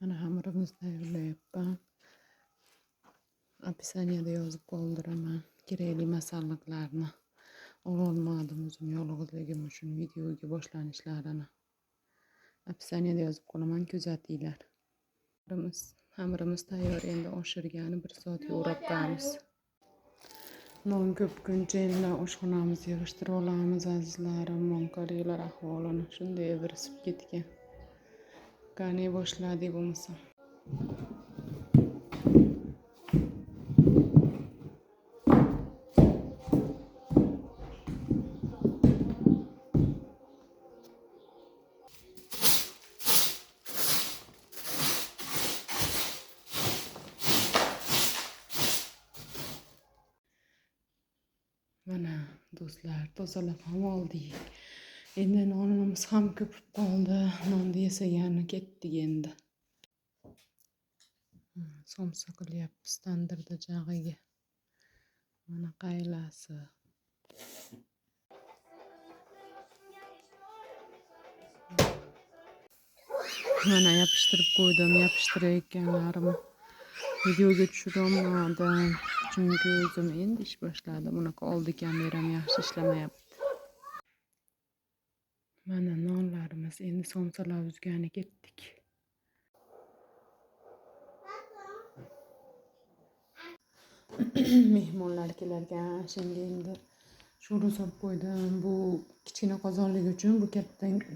Mana hamurimizni tayyorlayapman. Opisaniyada yozib qoldiraman. Kerakli masalliqlarni ololmadim o'zim yolg'izligim uchun videoga boshlanishlarini. Opisaniyada yozib qolaman, kuzatinglar. Hamurimiz tayyor, endi oshirgani 1 soatga o'rab qo'yamiz. Non ko'pguncha endi oshxonamizni yig'ishtirib olamiz azizlarim. Monqaliklar ahvolini shunday virsib ketgan. Qani boshladik bo'lmasa. Mana do'stlar, tozalab ham oldik. Endi nonimiz ham ko'pib qoldi. Nonni yasagani ketdik endi. Somsa qilyapmiz tandirda jag'iga. Mana qaylasi. Mana yopishtirib qo'ydim, yopishtirayotganlarim videoga tushirolmadim. Chunki o'zim endi ish boshladim. Unaqa oldi kameram yaxshi ishlamayapti. Mana nonlarimiz endi somsalar uzgani ketdik. Mehmonlar kelarkan, shunga endi sho'rva solib qo'ydim. Bu kichkina qozonlik uchun bu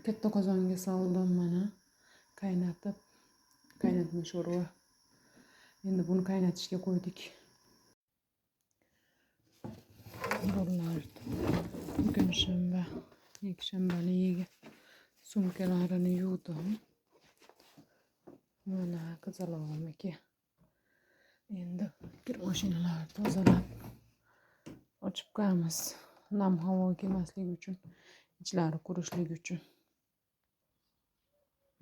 katta qozonga soldim mana. Qaynatma sho'rva. Endi buni qaynatishga qo'ydik. Bugun shanba, yakshanbaliga sumkalarini yuvdim. Mana qizalovimniki. Endi kir mashinalarni tozalab ochib qo'yamiz. Nam havo kelmasligi uchun, ichlari qurishligi uchun.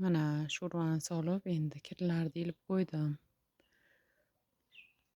Mana sho'rvani solib, endi kirlarni ilib qo'ydim.